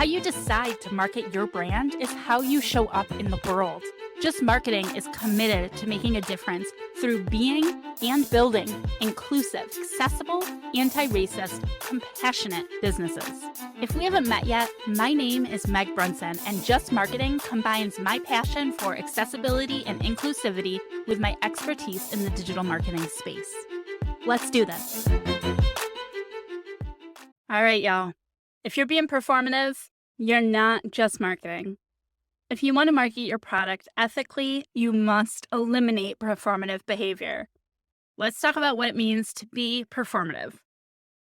How you decide to market your brand is how you show up in the world. Just Marketing is committed to making a difference through being and building inclusive, accessible, anti-racist, compassionate businesses. If we haven't met yet, my name is Meg Brunson, and Just Marketing combines my passion for accessibility and inclusivity with my expertise in the digital marketing space. Let's do this. All right, y'all. If you're being performative, you're not just marketing. If you want to market your product ethically, you must eliminate performative behavior. Let's talk about what it means to be performative.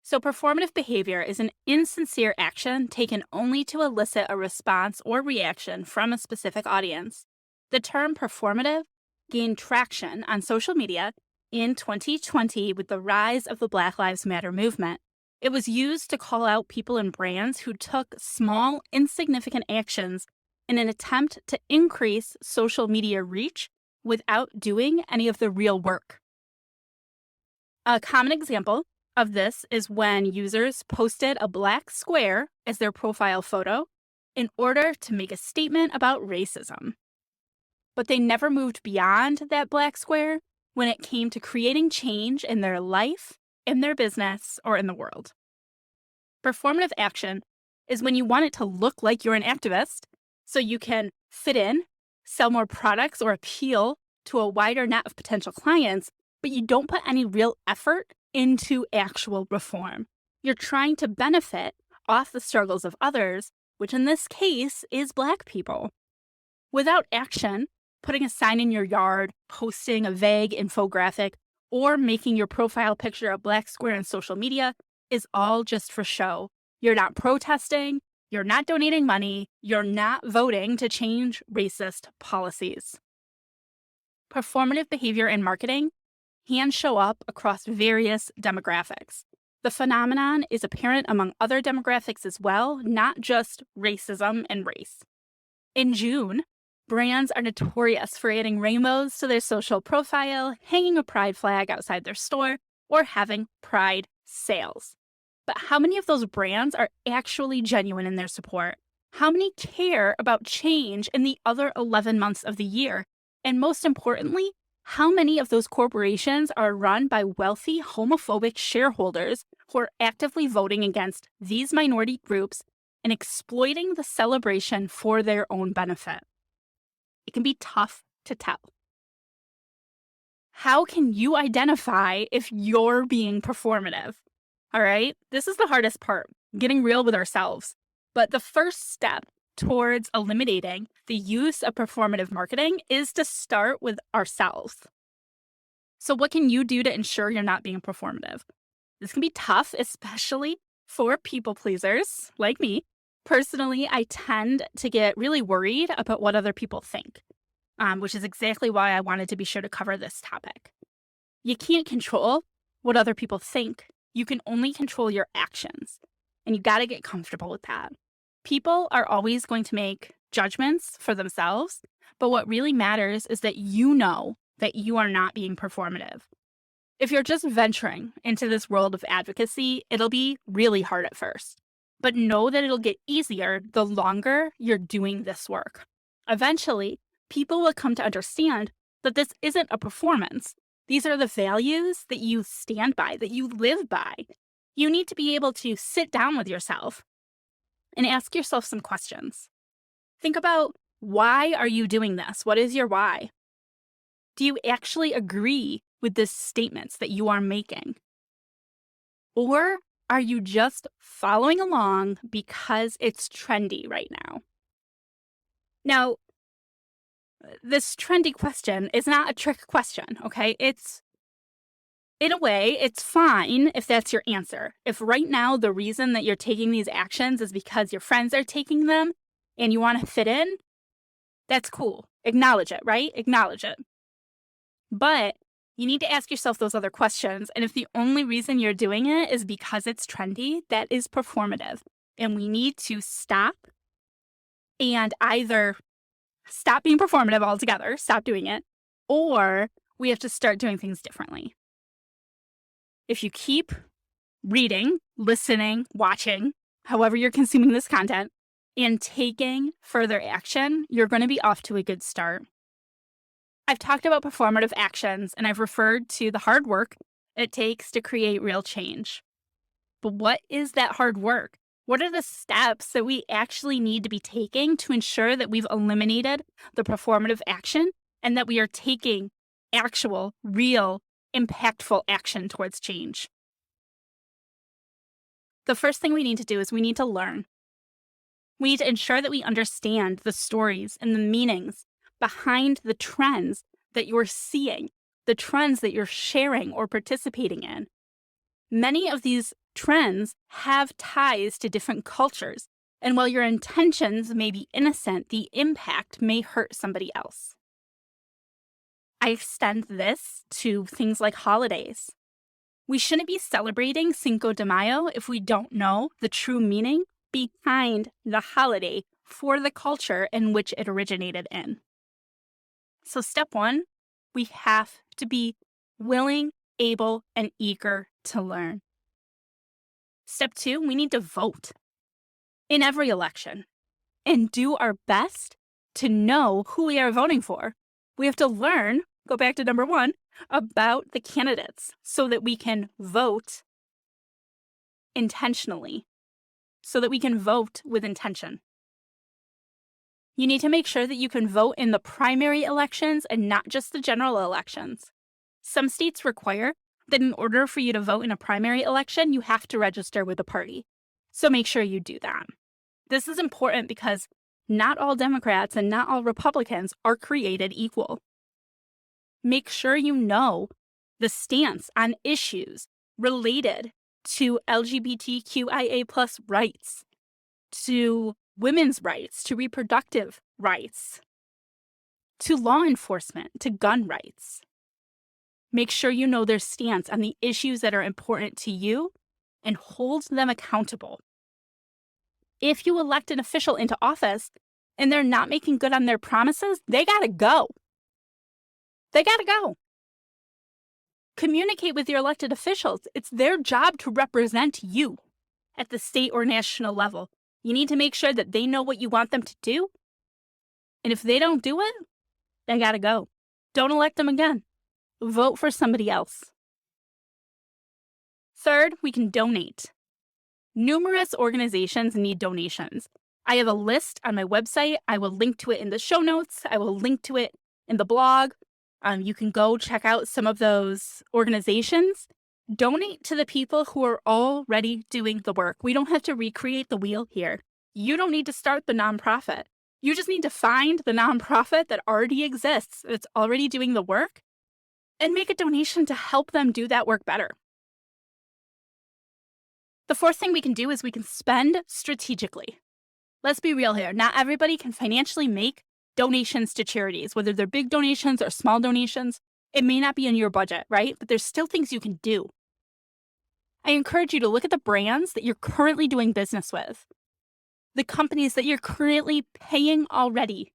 So performative behavior is an insincere action taken only to elicit a response or reaction from a specific audience. The term performative gained traction on social media in 2020 with the rise of the Black Lives Matter movement. It was used to call out people and brands who took small, insignificant actions in an attempt to increase social media reach without doing any of the real work. A common example of this is when users posted a black square as their profile photo in order to make a statement about racism. But they never moved beyond that black square when it came to creating change in their life, in their business, or in the world. Performative action is when you want it to look like you're an activist so you can fit in, sell more products, or appeal to a wider net of potential clients, but you don't put any real effort into actual reform. You're trying to benefit off the struggles of others, which in this case is Black people. Without action, putting a sign in your yard, posting a vague infographic, or making your profile picture a black square on social media is all just for show. You're not protesting, you're not donating money, you're not voting to change racist policies. Performative behavior in marketing can show up across various demographics. The phenomenon is apparent among other demographics as well, not just racism and race. In June, brands are notorious for adding rainbows to their social profile, hanging a pride flag outside their store, or having pride sales. But how many of those brands are actually genuine in their support? How many care about change in the other 11 months of the year? And most importantly, how many of those corporations are run by wealthy, homophobic shareholders who are actively voting against these minority groups and exploiting the celebration for their own benefit? It can be tough to tell. How can you identify if you're being performative? All right, this is the hardest part, getting real with ourselves. But the first step towards eliminating the use of performative marketing is to start with ourselves. So what can you do to ensure you're not being performative? This can be tough, especially for people pleasers like me. Personally, I tend to get really worried about what other people think, which is exactly why I wanted to be sure to cover this topic. You can't control what other people think. You can only control your actions, and you got to get comfortable with that. People are always going to make judgments for themselves, but what really matters is that you know that you are not being performative. If you're just venturing into this world of advocacy, it'll be really hard at first. But know that it'll get easier the longer you're doing this work. Eventually, people will come to understand that this isn't a performance. These are the values that you stand by, that you live by. You need to be able to sit down with yourself and ask yourself some questions. Think about, why are you doing this? What is your why? Do you actually agree with the statements that you are making? Or are you just following along because it's trendy right now? Now, this trendy question is not a trick question, okay? In a way, it's fine if that's your answer. If right now the reason that you're taking these actions is because your friends are taking them and you want to fit in, that's cool. Acknowledge it, right? Acknowledge it. But you need to ask yourself those other questions. And if the only reason you're doing it is because it's trendy, that is performative. And we need to stop and either stop being performative altogether, stop doing it, or we have to start doing things differently. If you keep reading, listening, watching, however you're consuming this content, and taking further action, you're going to be off to a good start. I've talked about performative actions, and I've referred to the hard work it takes to create real change. But what is that hard work? What are the steps that we actually need to be taking to ensure that we've eliminated the performative action and that we are taking actual, real, impactful action towards change? The first thing we need to do is we need to learn. We need to ensure that we understand the stories and the meanings behind the trends that you're seeing, the trends that you're sharing or participating in. Many of these trends have ties to different cultures, and while your intentions may be innocent, the impact may hurt somebody else. I extend this to things like holidays. We shouldn't be celebrating Cinco de Mayo if we don't know the true meaning behind the holiday for the culture in which it originated in. So step one, we have to be willing, able, and eager to learn. Step two, we need to vote in every election and do our best to know who we are voting for. We have to learn, go back to number one, about the candidates so that we can vote intentionally, so that we can vote with intention. You need to make sure that you can vote in the primary elections and not just the general elections. Some states require that in order for you to vote in a primary election, you have to register with a party. So make sure you do that. This is important because not all Democrats and not all Republicans are created equal. Make sure you know the stance on issues related to LGBTQIA+ rights, to women's rights, to reproductive rights, to law enforcement, to gun rights. Make sure you know their stance on the issues that are important to you and hold them accountable. If you elect an official into office and they're not making good on their promises, they gotta go. They gotta go. Communicate with your elected officials. It's their job to represent you at the state or national level. You need to make sure that they know what you want them to do. And if they don't do it, they gotta go. Don't elect them again. Vote for somebody else. Third, we can donate. Numerous organizations need donations. I have a list on my website. I will link to it in the show notes. I will link to it in the blog. You can go check out some of those organizations. Donate to the people who are already doing the work. We don't have to recreate the wheel here. You don't need to start the nonprofit. You just need to find the nonprofit that already exists, that's already doing the work, and make a donation to help them do that work better. The fourth thing we can do is we can spend strategically. Let's be real here. Not everybody can financially make donations to charities, whether they're big donations or small donations. It may not be in your budget, right? But there's still things you can do. I encourage you to look at the brands that you're currently doing business with, the companies that you're currently paying already,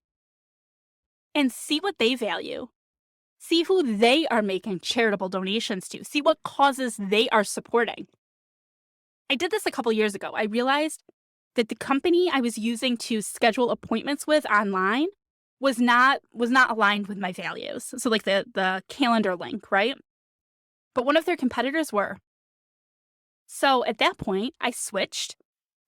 and see what they value. See who they are making charitable donations to. See what causes they are supporting. I did this a couple years ago. I realized that the company I was using to schedule appointments with online was not aligned with my values. So like the calendar link, right? But one of their competitors were. So at that point, I switched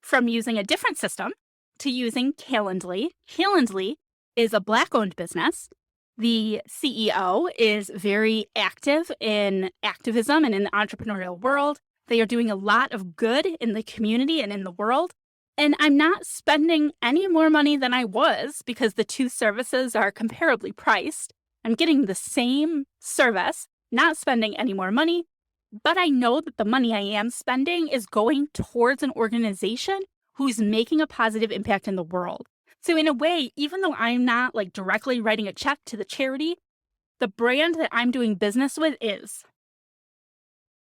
from using a different system to using Calendly. Calendly is a Black-owned business. The CEO is very active in activism and in the entrepreneurial world. They are doing a lot of good in the community and in the world. And I'm not spending any more money than I was because the two services are comparably priced. I'm getting the same service, not spending any more money, but I know that the money I am spending is going towards an organization who's making a positive impact in the world. So in a way, even though I'm not like directly writing a check to the charity, the brand that I'm doing business with is.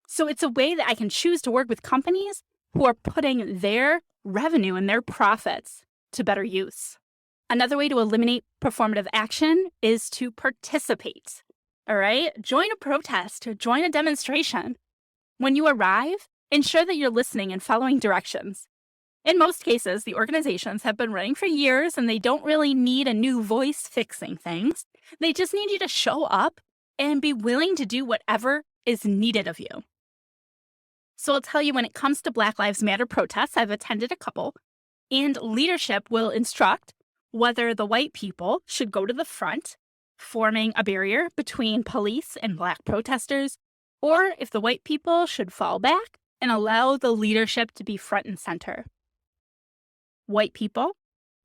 So it's a way that I can choose to work with companies who are putting their revenue and their profits to better use. Another way to eliminate performative action is to participate. All right? Join a protest or join a demonstration. When you arrive, ensure that you're listening and following directions. In most cases, the organizations have been running for years and they don't really need a new voice fixing things. They just need you to show up and be willing to do whatever is needed of you. So I'll tell you, when it comes to Black Lives Matter protests, I've attended a couple, and leadership will instruct whether the white people should go to the front, forming a barrier between police and Black protesters, or if the white people should fall back and allow the leadership to be front and center. White people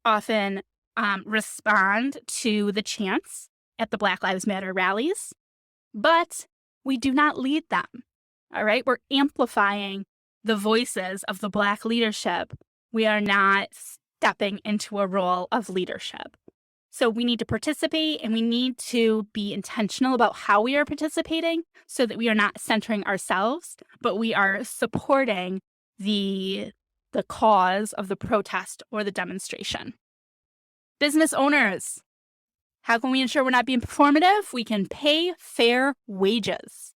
often respond to the chants at the Black Lives Matter rallies, but we do not lead them. All right, we're amplifying the voices of the Black leadership. We are not stepping into a role of leadership. So we need to participate, and we need to be intentional about how we are participating so that we are not centering ourselves, but we are supporting the cause of the protest or the demonstration. Business owners, how can we ensure we're not being performative? We can pay fair wages.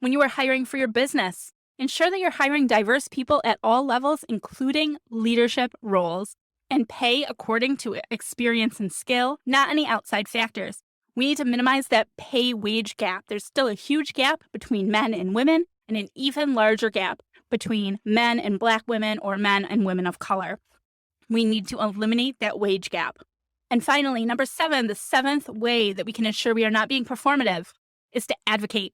When you are hiring for your business, ensure that you're hiring diverse people at all levels, including leadership roles, and pay according to experience and skill, not any outside factors. We need to minimize that pay-wage gap. There's still a huge gap between men and women, and an even larger gap between men and Black women or men and women of color. We need to eliminate that wage gap. And finally, number 7, the 7th way that we can ensure we are not being performative is to advocate.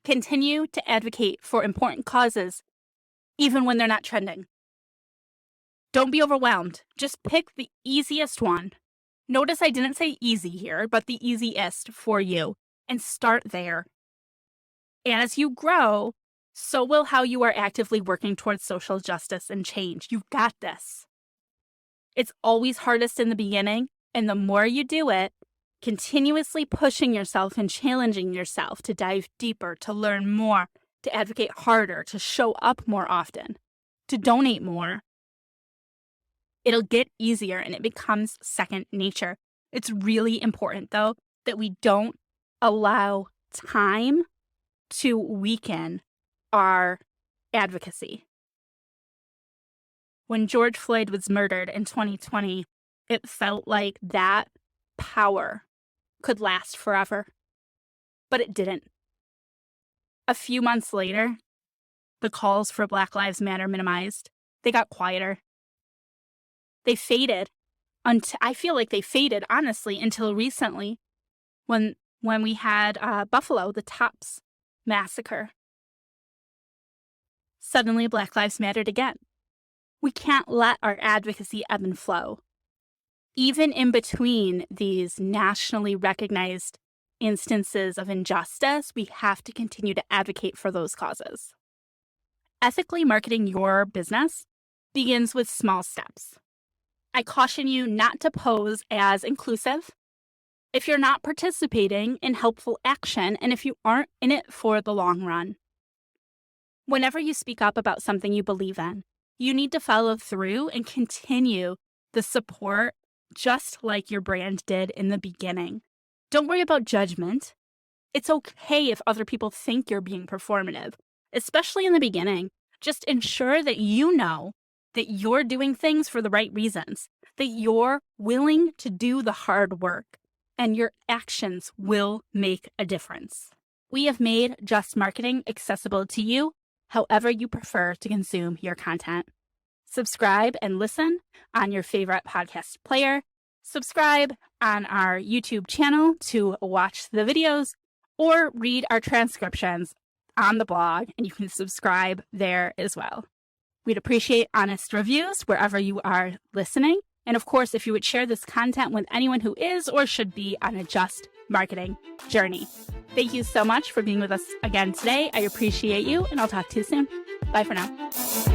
Continue to advocate for important causes, even when they're not trending. Don't be overwhelmed. Just pick the easiest one. Notice I didn't say easy here, but the easiest for you, and start there. As you grow, so will how you are actively working towards social justice and change. You've got this. It's always hardest in the beginning, and the more you do it, continuously pushing yourself and challenging yourself to dive deeper, to learn more, to advocate harder, to show up more often, to donate more, it'll get easier and it becomes second nature. It's really important, though, that we don't allow time to weaken our advocacy. When George Floyd was murdered in 2020, it felt like that power could last forever, but it didn't. A few months later, the calls for Black Lives Matter minimized. They got quieter. They faded. I feel like they faded, honestly, until recently when we had Buffalo, the Tops massacre. Suddenly, Black Lives mattered again. We can't let our advocacy ebb and flow. Even in between these nationally recognized instances of injustice, we have to continue to advocate for those causes. Ethically marketing your business begins with small steps. I caution you not to pose as inclusive if you're not participating in helpful action and if you aren't in it for the long run. Whenever you speak up about something you believe in, you need to follow through and continue the support just like your brand did in the beginning. Don't worry about judgment. It's okay if other people think you're being performative, especially in the beginning. Just ensure that you know that you're doing things for the right reasons, that you're willing to do the hard work, and your actions will make a difference. We have made Just Marketing accessible to you however you prefer to consume your content. Subscribe and listen on your favorite podcast player. Subscribe on our YouTube channel to watch the videos or read our transcriptions on the blog, and you can subscribe there as well. We'd appreciate honest reviews wherever you are listening. And of course, if you would share this content with anyone who is or should be on a Just Marketing journey. Thank you so much for being with us again today. I appreciate you, and I'll talk to you soon. Bye for now.